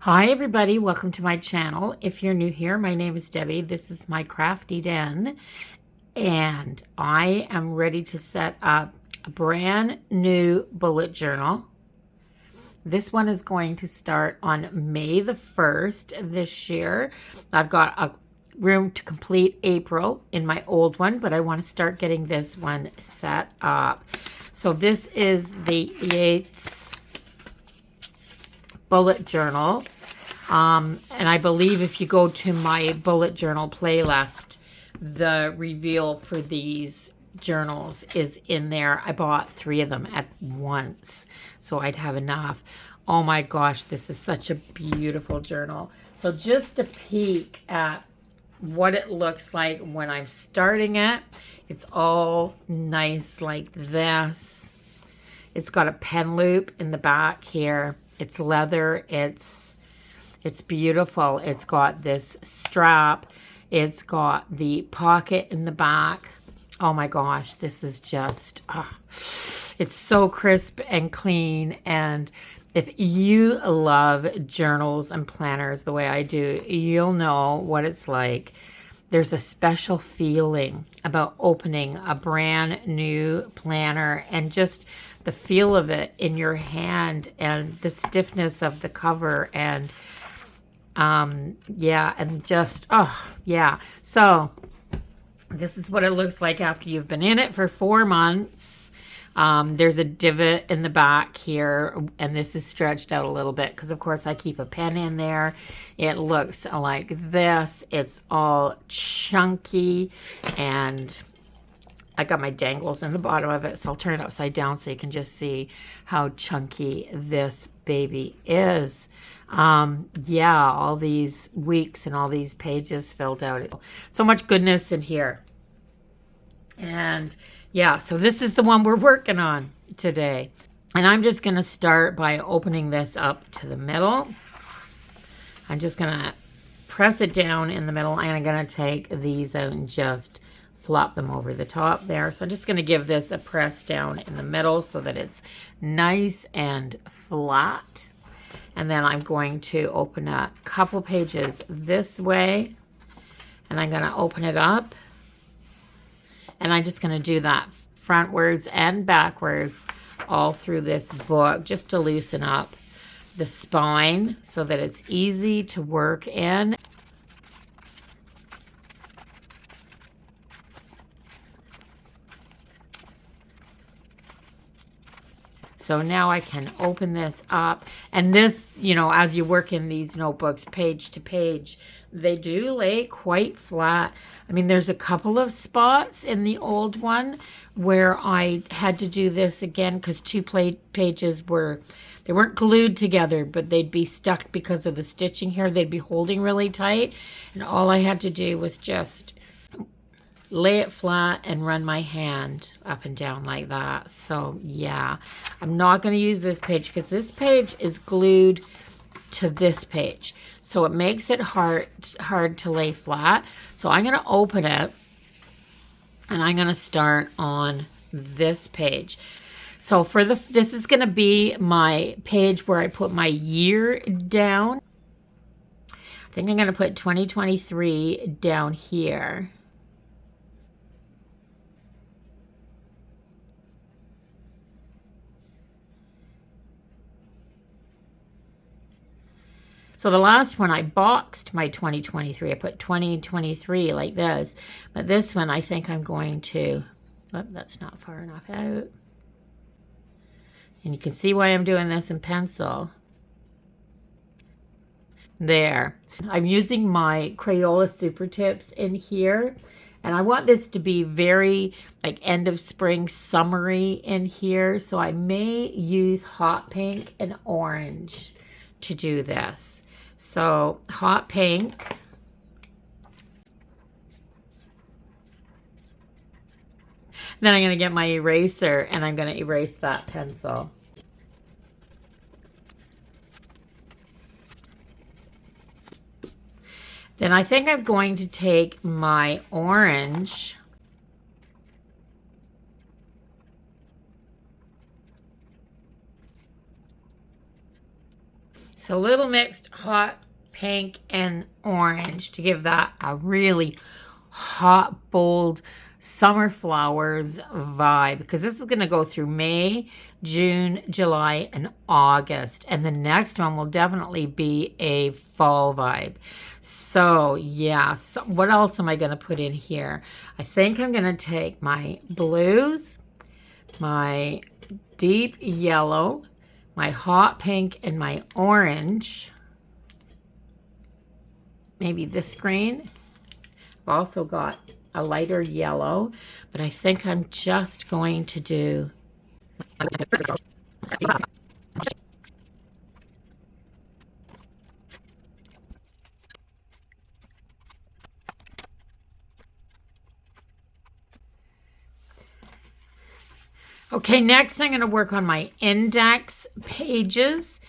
Hi everybody, welcome to my channel. If you're new here, my name is Debbie. This is my crafty den, and I am ready to set up a brand new bullet journal. This one is going to start on May the 1st this year. I've got a room to complete April in my old one, but I want to start getting this one set up. So this is the Yates bullet journal. And I believe if you go to my bullet journal playlist, the reveal for these journals is in there. I bought 3 of them at once, so I'd have enough. Oh my gosh, this is such a beautiful journal. So just a peek at what it looks like when I'm starting it. It's all nice like this. It's got a pen loop in the back here. It's leather. It's beautiful. It's got this strap. It's got the pocket in the back. Oh my gosh, this is just, it's so crisp and clean. And if you love journals and planners the way I do, you'll know what it's like. There's a special feeling about opening a brand new planner and just the feel of it in your hand and the stiffness of the cover and yeah, and just, oh yeah. So this is what it looks like after you've been in it for 4 months. There's a divot in the back here, and this is stretched out a little bit because of course I keep a pen in there. It looks like this. It's all chunky, and I got my dangles in the bottom of it, so I'll turn it upside down so you can just see how chunky this baby is. Yeah, all these weeks and all these pages filled out. So much goodness in here. And yeah, so this is the one we're working on today. And I'm just going to start by opening this up to the middle. I'm just going to press it down in the middle, and I'm going to take these out and just flop them over the top there. So I'm just going to give this a press down in the middle so that it's nice and flat. And then I'm going to open a couple pages this way, and I'm going to open it up, and I'm just going to do that frontwards and backwards all through this book just to loosen up the spine so that it's easy to work in. So now I can open this up. And this, you know, as you work in these notebooks page to page, they do lay quite flat. I mean, there's a couple of spots in the old one where I had to do this again because 2 pages they weren't glued together, but they'd be stuck because of the stitching here. They'd be holding really tight. And all I had to do was just lay it flat and run my hand up and down like that. So yeah, I'm not going to use this page because this page is glued to this page, so it makes it hard to lay flat. So I'm going to open it, and I'm going to start on this page. So for this is going to be my page where I put my year down. I think I'm going to put 2023 down here. So the last one, I boxed my 2023. I put 2023 like this. But this one, I think I'm going to, oh, that's not far enough out. And you can see why I'm doing this in pencil. There. I'm using my Crayola Super Tips in here. And I want this to be very like end of spring summery in here. So I may use hot pink and orange to do this. So hot pink. Then I'm going to get my eraser and I'm going to erase that pencil. Then I think I'm going to take my orange So a little mixed hot pink and orange to give that a really hot, bold summer flowers vibe, because this is going to go through May, June, July, and August. And the next one will definitely be a fall vibe. So yeah, so what else am I going to put in here? I think I'm going to take my blues, my deep yellow, my hot pink, and my orange. Maybe this green. I've also got a lighter yellow, but I think I'm just going to do okay, next I'm going to work on my index pages.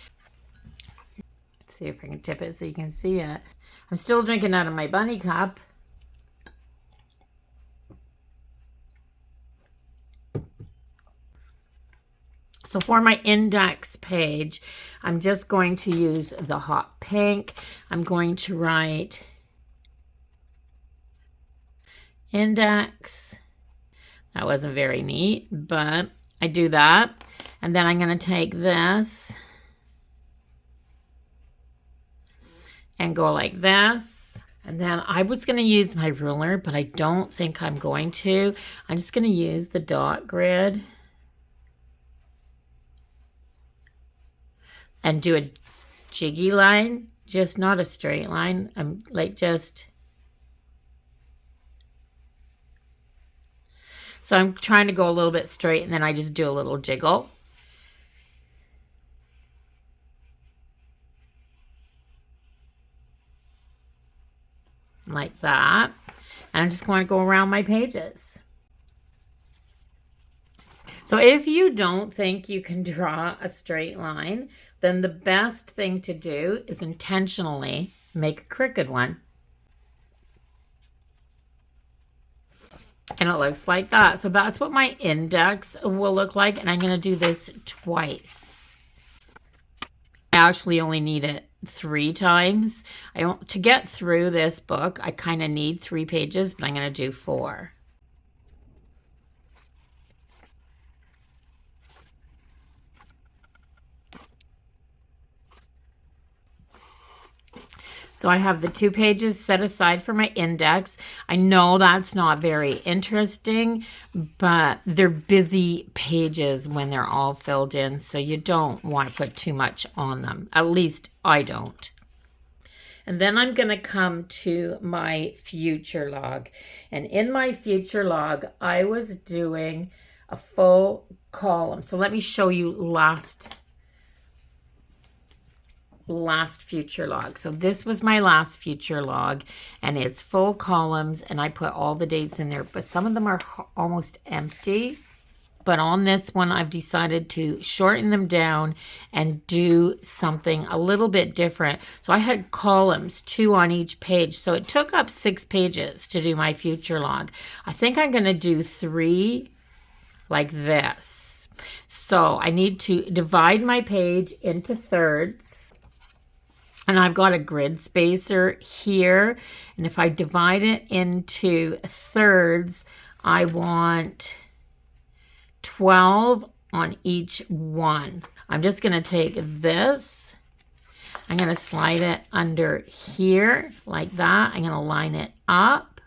Let's see if I can tip it so you can see it. I'm still drinking out of my bunny cup. So for my index page, I'm just going to use the hot pink. I'm going to write index. That wasn't very neat, but I do that. And then I'm going to take this and go like this. And then I was going to use my ruler, but I don't think I'm going to. I'm just going to use the dot grid and do a jiggy line, just not a straight line. I'm like just... So I'm trying to go a little bit straight, and then I just do a little jiggle. Like that. And I'm just going to go around my pages. So if you don't think you can draw a straight line, then the best thing to do is intentionally make a crooked one. And it looks like that. So that's what my index will look like. And I'm going to do this twice. I actually only need it 3 times. To get through this book, I kind of need 3 pages, but I'm going to do 4. So I have the 2 pages set aside for my index. I know that's not very interesting, but they're busy pages when they're all filled in, so you don't want to put too much on them. At least I don't. And then I'm going to come to my future log. And in my future log, I was doing a full column. So let me show you last future log. So this was my last future log, and it's full columns, and I put all the dates in there, but some of them are almost empty. But on this one, I've decided to shorten them down and do something a little bit different. So I had columns, 2 on each page. So it took up 6 pages to do my future log. I think I'm going to do 3 like this. So I need to divide my page into thirds. And I've got a grid spacer here. And if I divide it into thirds, I want 12 on each one. I'm just going to take this. I'm going to slide it under here like that. I'm going to line it up.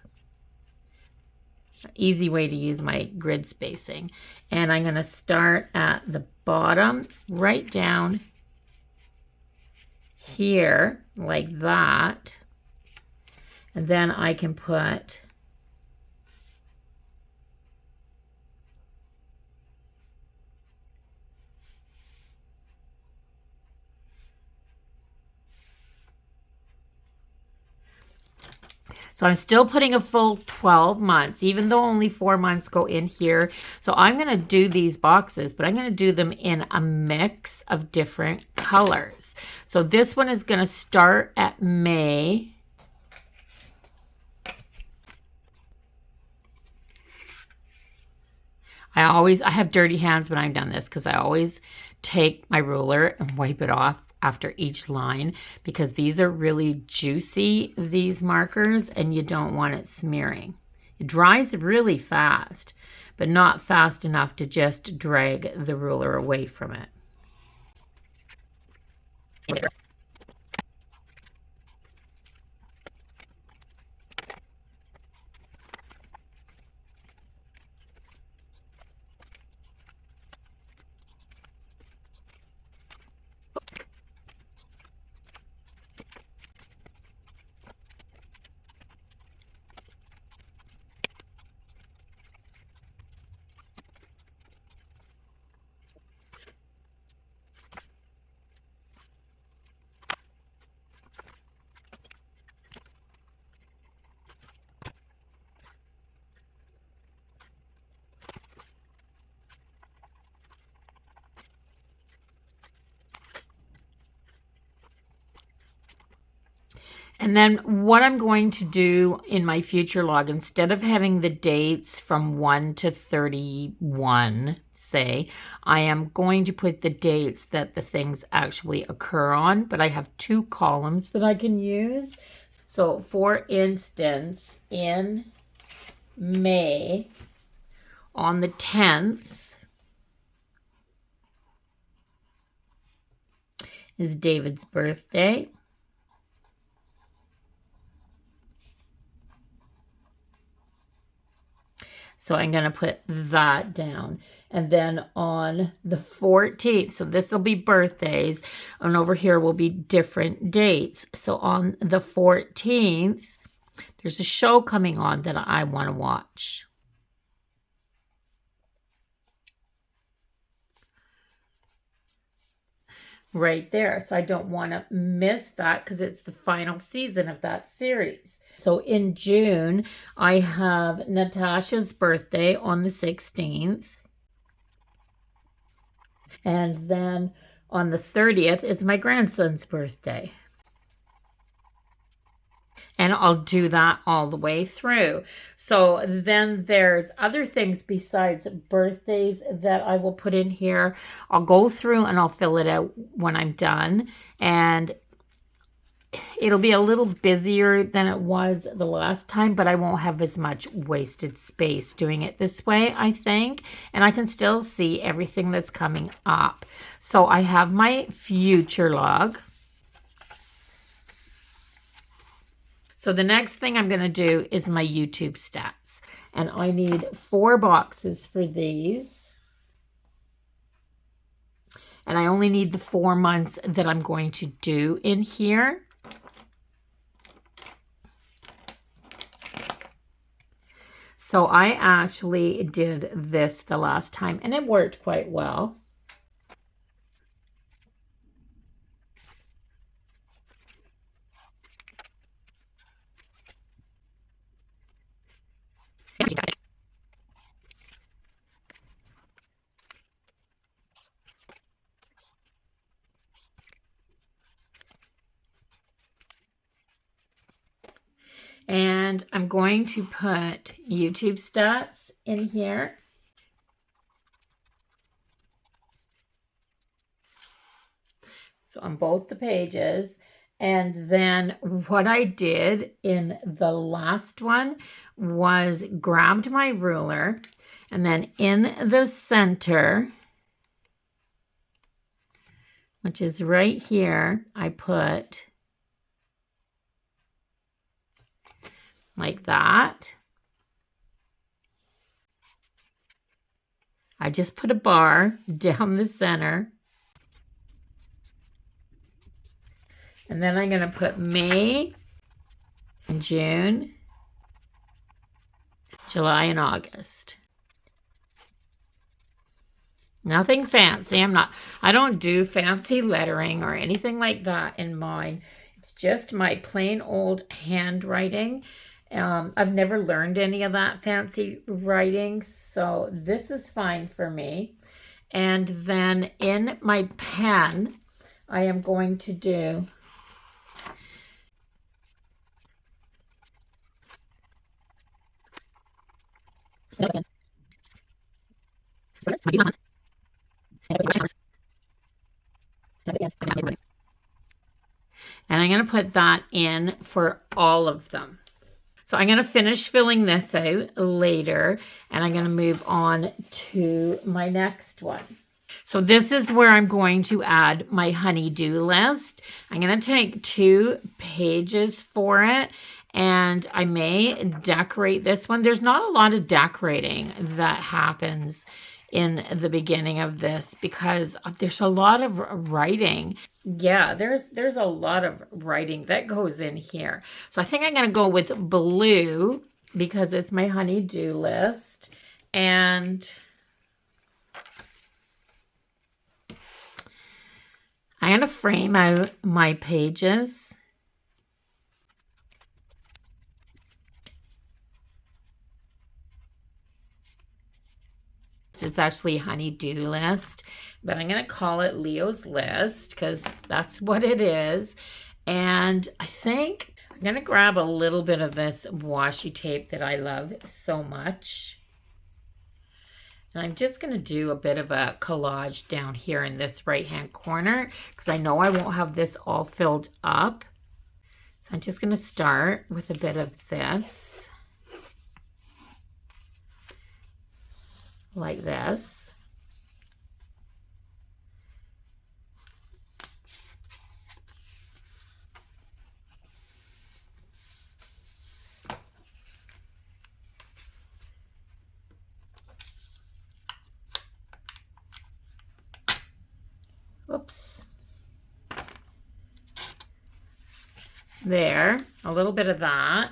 Easy way to use my grid spacing. And I'm going to start at the bottom, right down here like that, and then I can put so I'm still putting a full 12 months, even though only 4 months go in here. So I'm going to do these boxes, but I'm going to do them in a mix of different colors. So this one is going to start at May. I have dirty hands when I've done this, because I always take my ruler and wipe it off after each line because these are really juicy, these markers, and you don't want it smearing. It dries really fast, but not fast enough to just drag the ruler away from it. And then what I'm going to do in my future log, instead of having the dates from 1 to 31, say, I am going to put the dates that the things actually occur on, but I have 2 columns that I can use. So for instance, in May, on the 10th, is David's birthday. So I'm going to put that down. And then on the 14th, so this will be birthdays, and over here will be different dates. So on the 14th, there's a show coming on that I want to watch. Right there. So I don't want to miss that because it's the final season of that series. So in June, I have Natasha's birthday on the 16th. And then on the 30th is my grandson's birthday. And I'll do that all the way through. So then there's other things besides birthdays that I will put in here. I'll go through and I'll fill it out when I'm done. And it'll be a little busier than it was the last time, but I won't have as much wasted space doing it this way, I think. And I can still see everything that's coming up. So I have my future log. So the next thing I'm going to do is my YouTube stats. And I need 4 boxes for these. And I only need the 4 months that I'm going to do in here. So I actually did this the last time and it worked quite well. And I'm going to put YouTube stats in here. So on both the pages. And then what I did in the last one was grabbed my ruler and then in the center, which is right here, I put like that. I just put a bar down the center. And then I'm going to put May, June, July, and August. Nothing fancy. I don't do fancy lettering or anything like that in mine. It's just my plain old handwriting. I've never learned any of that fancy writing, so this is fine for me. And then in my pen, I am going to do I'm going to put that in for all of them. So I'm going to finish filling this out later, and I'm going to move on to my next one. So this is where I'm going to add my honey-do list. I'm going to take 2 pages for it, and I may decorate this one. There's not a lot of decorating that happens in the beginning of this because there's a lot of writing. Yeah, there's a lot of writing that goes in here. So I think I'm going to go with blue because it's my honey-do list. And I'm going to frame out my pages. It's actually honey-do list, but I'm going to call it Leo's list because that's what it is. And I think I'm going to grab a little bit of this washi tape that I love so much. And I'm just going to do a bit of a collage down here in this right-hand corner because I know I won't have this all filled up. So I'm just going to start with a bit of this. Like this. Oops. There, a little bit of that.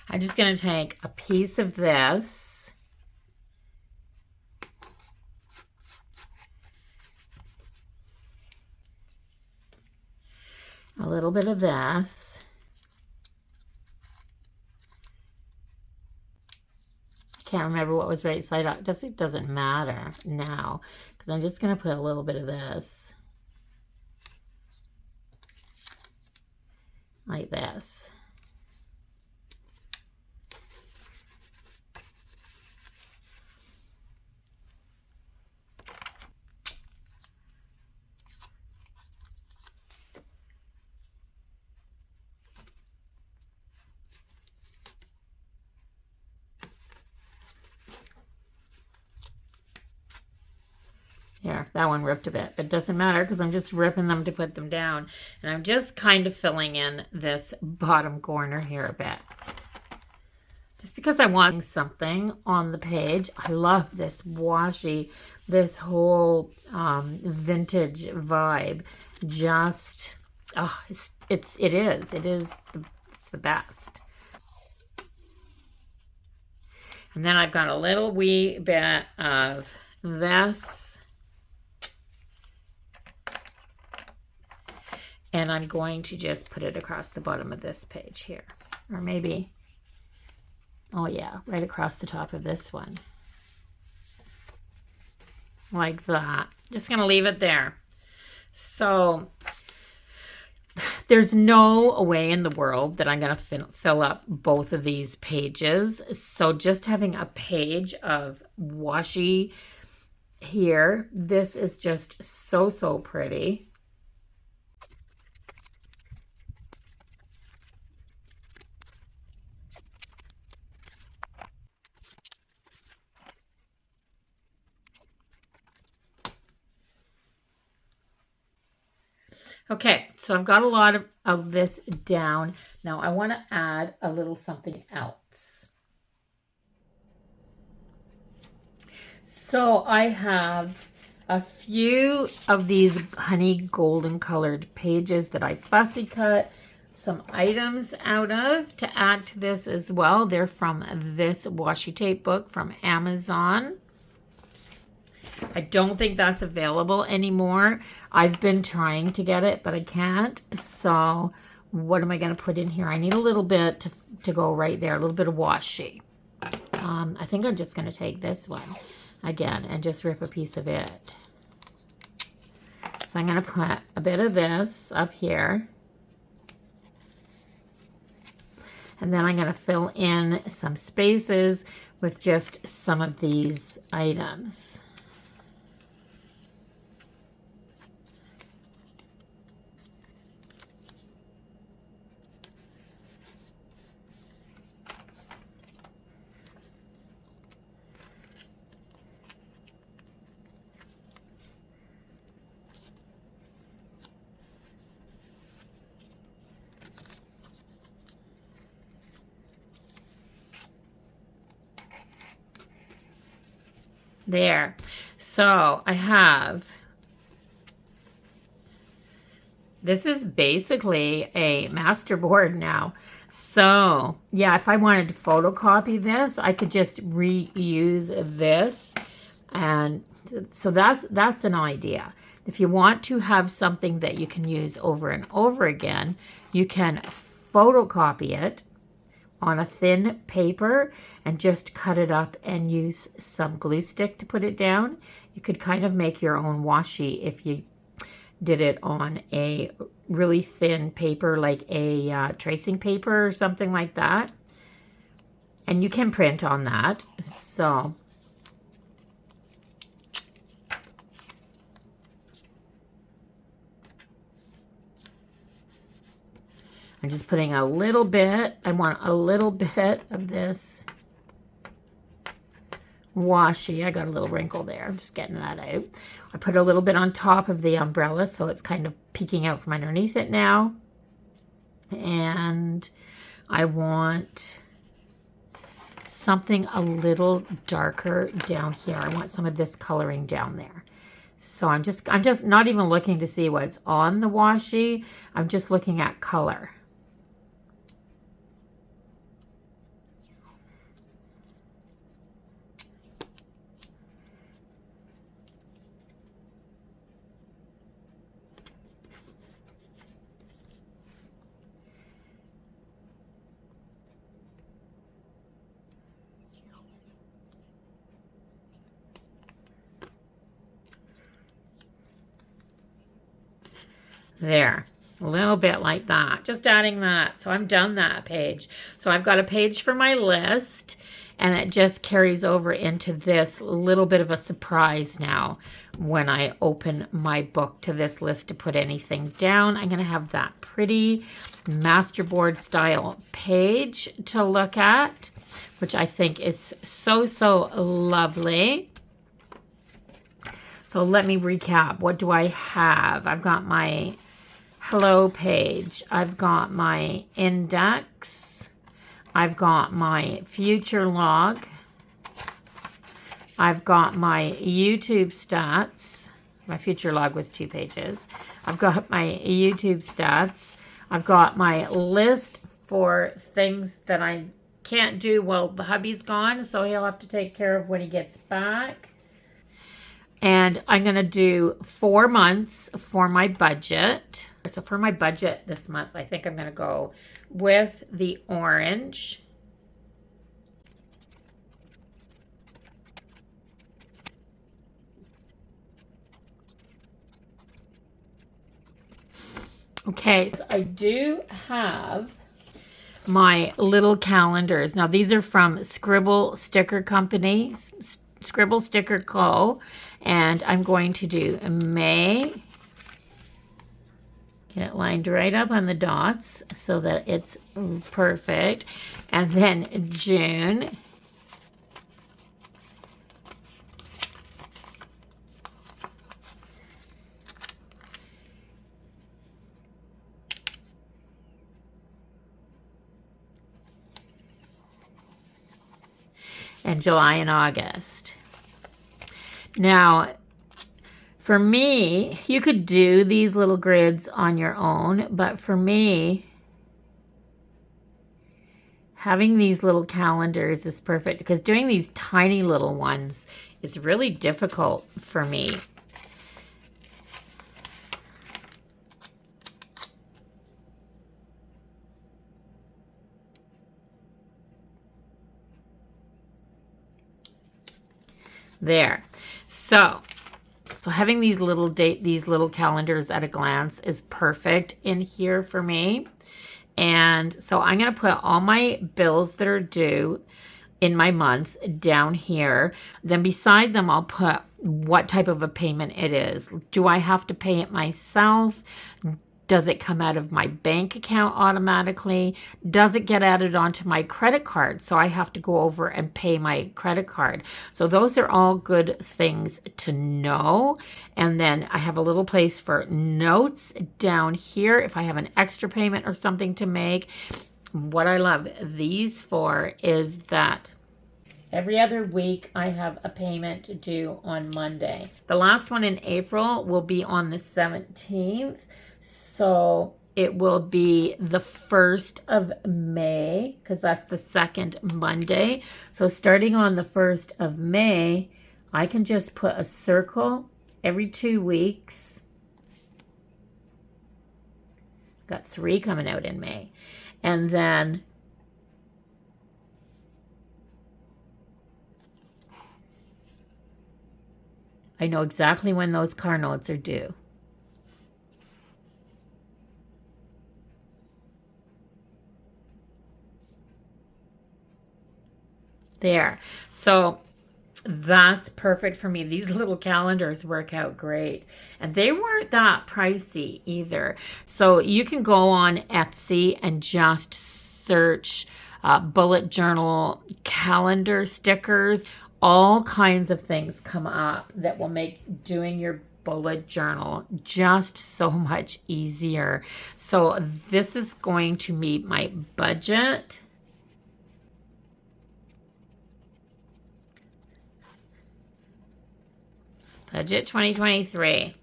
I'm just going to take a piece of this. A little bit of this. I can't remember what was right side up. It doesn't matter now because I'm just going to put a little bit of this. Like this. There, that one ripped a bit, but it doesn't matter because I'm just ripping them to put them down. And I'm just kind of filling in this bottom corner here a bit. Just because I want something on the page. I love this washi, this whole vintage vibe. Just, oh, it's the best. And then I've got a little wee bit of this. And I'm going to just put it across the bottom of this page here. Or maybe, oh yeah, right across the top of this one. Like that. Just going to leave it there. So there's no way in the world that I'm going to fill up both of these pages. So just having a page of washi here, this is just so, so pretty. Okay, so I've got a lot of this down. Now I want to add a little something else. So I have a few of these honey golden colored pages that I fussy cut some items out of to add to this as well. They're from this washi tape book from Amazon. I don't think that's available anymore. I've been trying to get it, but I can't. So what am I going to put in here? I need a little bit to go right there, a little bit of washi. I think I'm just going to take this one again and just rip a piece of it. So I'm going to put a bit of this up here. And then I'm going to fill in some spaces with just some of these items. There. So I have, this is basically a masterboard now. So yeah, if I wanted to photocopy this, I could just reuse this. And so that's an idea. If you want to have something that you can use over and over again, you can photocopy it on a thin paper and just cut it up and use some glue stick to put it down. You could kind of make your own washi if you did it on a really thin paper, like a tracing paper or something like that. And you can print on that. So I'm just putting a little bit, I want a little bit of this washi. I got a little wrinkle there. I'm just getting that out. I put a little bit on top of the umbrella, so it's kind of peeking out from underneath it now. And I want something a little darker down here. I want some of this coloring down there. So I'm just not even looking to see what's on the washi. I'm just looking at color. There, a little bit like that, just adding that. So I'm done that page. So I've got a page for my list, and it just carries over into this little bit of a surprise now. When I open my book to this list to put anything down, I'm gonna have that pretty masterboard style page to look at, which I think is so, so lovely. So let me recap. What do I have? I've got my hello page. I've got my index. I've got my future log. I've got my YouTube stats. My future log was 2 pages. I've got my YouTube stats. I've got my list for things that I can't do while the hubby's gone, so he'll have to take care of when he gets back. And I'm going to do 4 months for my budget. So for my budget this month, I think I'm going to go with the orange. Okay, so I do have my little calendars. Now these are from Scribble Sticker Company, Scribble Sticker Co. And I'm going to do May. Get it lined right up on the dots so that it's perfect. And then June. And July and August. Now, for me, you could do these little grids on your own, but for me, having these little calendars is perfect because doing these tiny little ones is really difficult for me. There. So having these little calendars at a glance is perfect in here for me. And so I'm going to put all my bills that are due in my month down here. Then beside them, I'll put what type of a payment it is. Do I have to pay it myself? Does it come out of my bank account automatically? Does it get added onto my credit card? So I have to go over and pay my credit card. So those are all good things to know. And then I have a little place for notes down here if I have an extra payment or something to make. What I love these for is that Every other week, I have a payment due on Monday. The last one in April will be on the 17th. So it will be the 1st of May, because that's the second Monday. So starting on the 1st of May, I can just put a circle every 2 weeks. Got 3 coming out in May. And then I know exactly when those car notes are due. There. So that's perfect for me. These little calendars work out great. And they weren't that pricey either. So you can go on Etsy and just search bullet journal calendar stickers. All kinds of things come up that will make doing your bullet journal just so much easier. So this is going to meet my budget. Budget 2023.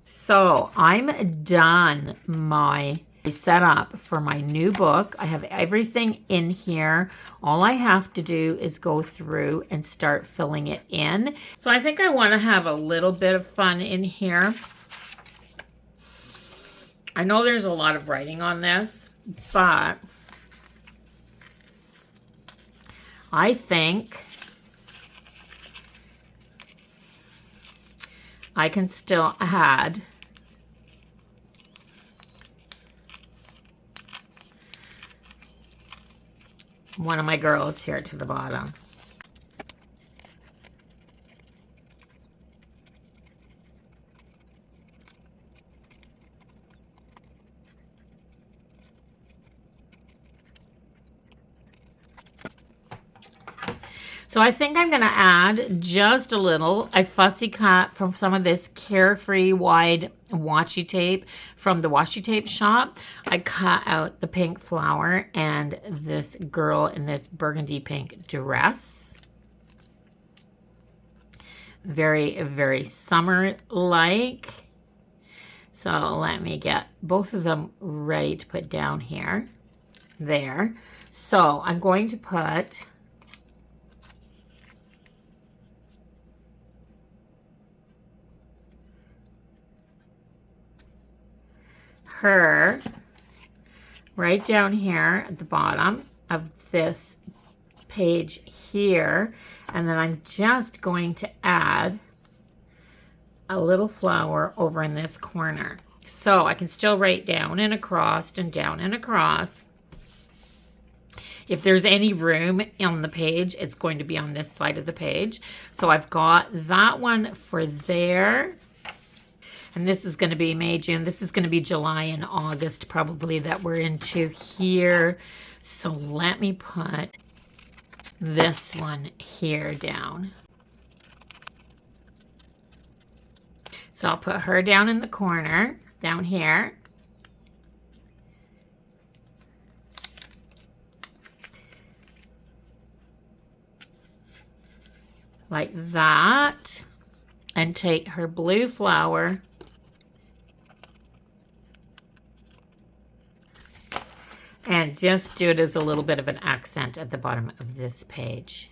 So I'm done my setup for my new book. I have everything in here. All I have to do is go through and start filling it in. So I think I want to have a little bit of fun in here. I know there's a lot of writing on this, but I think I can still add one of my girls here to the bottom. So I think I'm going to add just a little. I fussy cut from some of this Carefree wide washi tape from the washi tape shop. I cut out the pink flower and this girl in this burgundy pink dress. Very, very summer-like. So let me get both of them ready to put down here. There. So I'm going to put her right down here at the bottom of this page here, and then I'm just going to add a little flower over in this corner. So I can still write down and across and down and across. If there's any room on the page, it's going to be on this side of the page. So I've got that one for there. And this is going to be May, June. This is going to be July and August probably that we're into here. So let me put this one here down. So I'll put her down in the corner, down here. Like that. And take her blue flower and just do it as a little bit of an accent at the bottom of this page.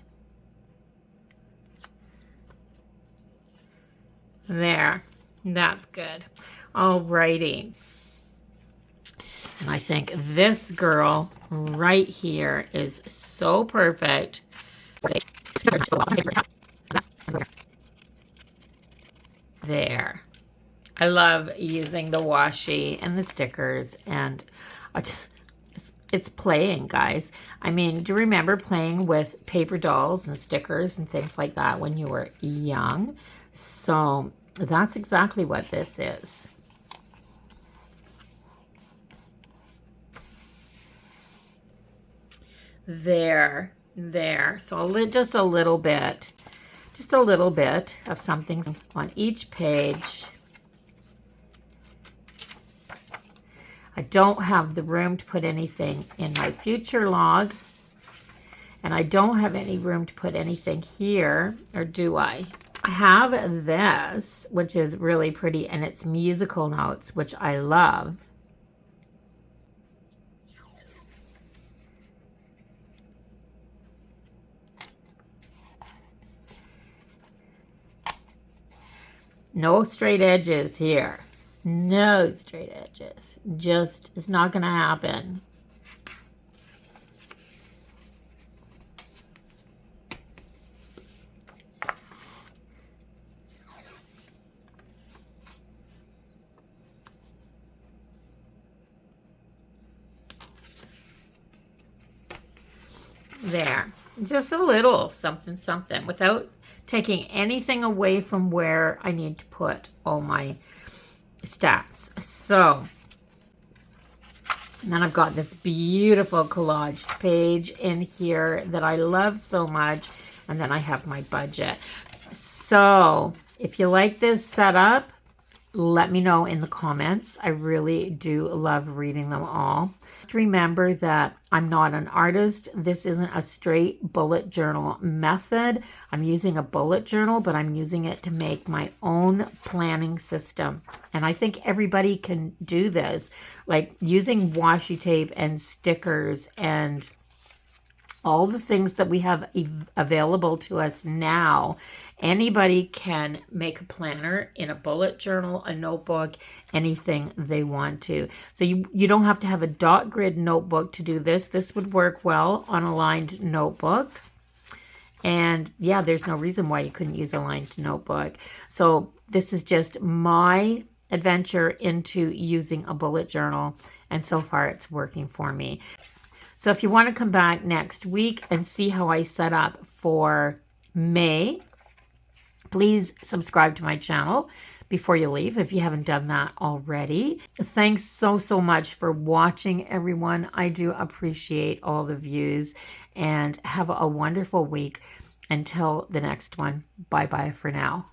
There, that's good. Alrighty. And I think this girl right here is so perfect. There. I love using the washi and the stickers, and it's playing, guys. I mean, do you remember playing with paper dolls and stickers and things like that when you were young? So that's exactly what this is. There. So just a little bit of something on each page. I don't have the room to put anything in my future log. And I don't have any room to put anything here, or do I? I have this, which is really pretty, and it's musical notes, which I love. No straight edges here. No straight edges. Just, it's not going to happen. There. Just a little something without taking anything away from where I need to put all my stats. So, and then I've got this beautiful collaged page in here that I love so much. And then I have my budget. So, if you like this setup, let me know in the comments. I really do love reading them all. Just remember that I'm not an artist. This isn't a straight bullet journal method. I'm using a bullet journal, but I'm using it to make my own planning system. And I think everybody can do this, like using washi tape and stickers and all the things that we have available to us now. Anybody can make a planner in a bullet journal, a notebook, anything they want to. So you don't have to have a dot grid notebook to do this. This would work well on a lined notebook. And yeah, there's no reason why you couldn't use a lined notebook. So this is just my adventure into using a bullet journal. And so far it's working for me. So if you want to come back next week and see how I set up for May, please subscribe to my channel before you leave if you haven't done that already. Thanks so much for watching, everyone. I do appreciate all the views, and have a wonderful week. Until the next one, bye-bye for now.